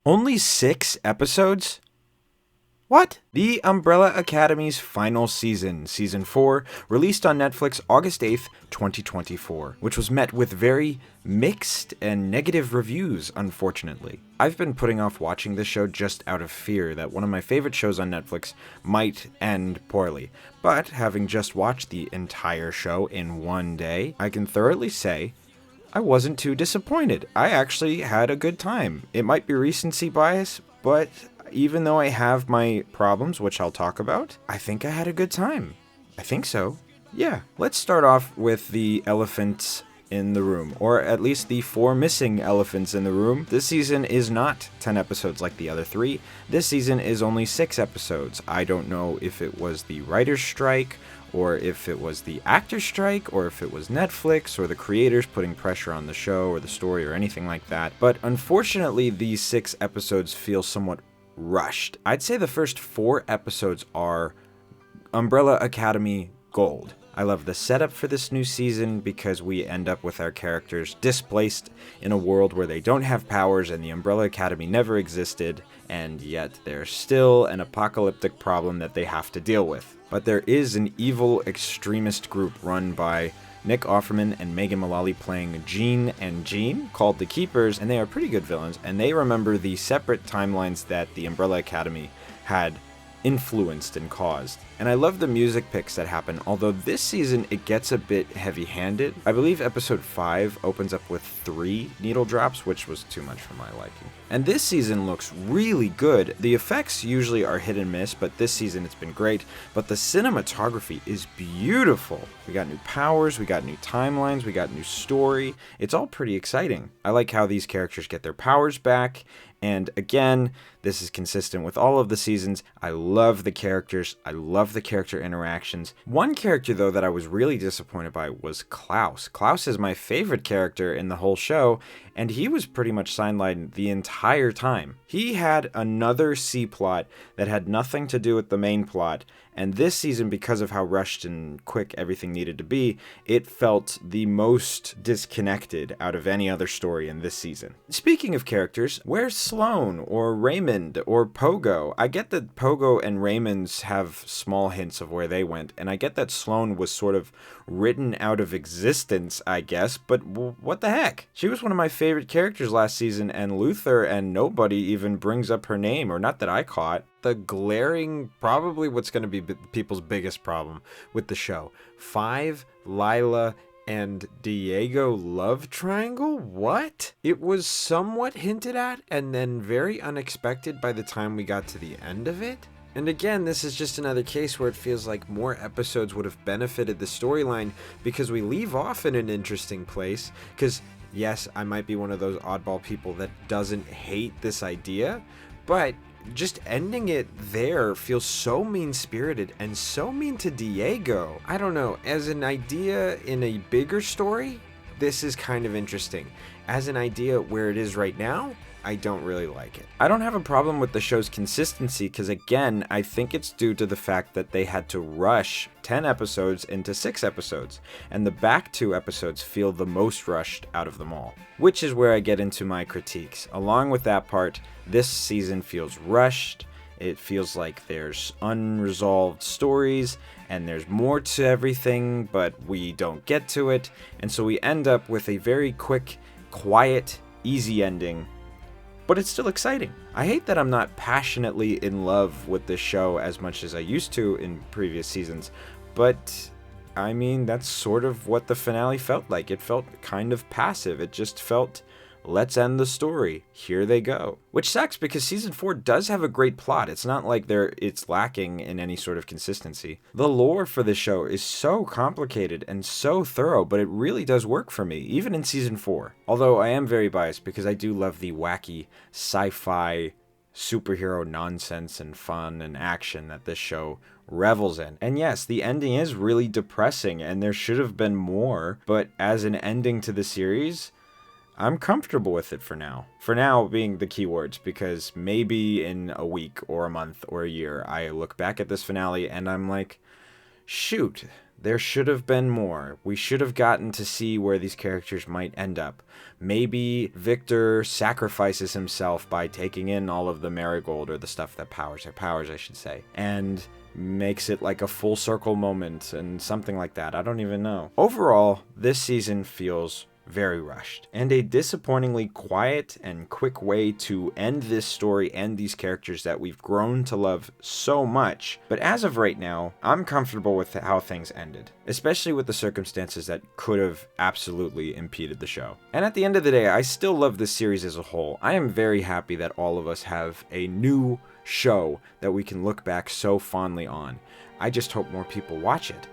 Only 6 episodes? What? The Umbrella Academy's final season, Season 4, released on Netflix August 8th, 2024, which was met with very mixed and negative reviews, unfortunately. I've been putting off watching this show just out of fear that one of my favorite shows on Netflix might end poorly, but having just watched the entire show in one day, I can thoroughly say I wasn't too disappointed. I actually had a good time. It might be recency bias, but even though I have my problems, which I'll talk about, I think I had a good time. I think so. Yeah. Let's start off with the elephants in the room, or at least the 4 missing elephants in the room. This season is not 10 episodes like the other 3. This season is only 6 episodes. I don't know if it was the writer's strike, or if it was the actor's strike, or if it was Netflix, or the creators putting pressure on the show, or the story, or anything like that. But unfortunately, these 6 episodes feel somewhat rushed. I'd say the first 4 episodes are Umbrella Academy gold. I love the setup for this new season because we end up with our characters displaced in a world where they don't have powers and the Umbrella Academy never existed, and yet there's still an apocalyptic problem that they have to deal with. But there is an evil extremist group run by Nick Offerman and Megan Mullally playing Jean and Jean, called the Keepers, and they are pretty good villains, and they remember the separate timelines that the Umbrella Academy had influenced and caused. And I love the music picks that happen, although this season it gets a bit heavy-handed. I believe episode 5 opens up with 3 needle drops, which was too much for my liking. And this season looks really good. The effects usually are hit and miss, but this season it's been great. But the cinematography is beautiful. We got new powers, we got new timelines, we got new story. It's all pretty exciting. I like how these characters get their powers back. And again, this is consistent with all of the seasons. I love the characters. I love the character interactions. One character, though, that I was really disappointed by was Klaus. Klaus is my favorite character in the whole show, and he was pretty much sidelined the entire time. He had another C-plot that had nothing to do with the main plot, and this season, because of how rushed and quick everything needed to be, it felt the most disconnected out of any other story in this season. Speaking of characters, where's Sloane or Raymond or Pogo? I get that Pogo and Raymond's have small hints of where they went, and I get that Sloane was sort of written out of existence, I guess, but what the heck? She was one of my favorite characters last season, and Luther and nobody even brings up her name, or not that I caught. The glaring, probably what's going to be people's biggest problem with the show. 5, Lila, and Diego love triangle? What? It was somewhat hinted at and then very unexpected by the time we got to the end of it. And again, this is just another case where it feels like more episodes would have benefited the storyline because we leave off in an interesting place. Because yes, I might be one of those oddball people that doesn't hate this idea, but just ending it there feels so mean-spirited and so mean to Diego. I don't know, as an idea in a bigger story, this is kind of interesting. As an idea where it is right now, I don't really like it. I don't have a problem with the show's consistency because, again, I think it's due to the fact that they had to rush 10 episodes into 6 episodes, and the back 2 episodes feel the most rushed out of them all, which is where I get into my critiques. Along with that part, this season feels rushed. It feels like there's unresolved stories and there's more to everything, but we don't get to it, and so we end up with a very quick, quiet, easy ending. But it's still exciting. I hate that I'm not passionately in love with this show as much as I used to in previous seasons, but I mean, that's sort of what the finale felt like. It felt kind of passive. It just felt, let's end the story. Here they go. Which sucks because season 4 does have a great plot. It's not like it's lacking in any sort of consistency. The lore for the show is so complicated and so thorough, but it really does work for me, even in season 4. Although I am very biased because I do love the wacky sci-fi superhero nonsense and fun and action that this show revels in. And yes, the ending is really depressing and there should have been more, but as an ending to the series, I'm comfortable with it for now. For now being the keywords, because maybe in a week or a month or a year, I look back at this finale and I'm like, shoot, There should have been more. We should have gotten to see where these characters might end up. Maybe Victor sacrifices himself by taking in all of the marigold, or the stuff that powers her powers, I should say, and makes it like a full circle moment and something like that. I don't even know. Overall, this season feels very rushed, and a disappointingly quiet and quick way to end this story and these characters that we've grown to love so much. But as of right now, I'm comfortable with how things ended, especially with the circumstances that could have absolutely impeded the show. And at the end of the day, I still love this series as a whole. I am very happy that all of us have a new show that we can look back so fondly on. I just hope more people watch it.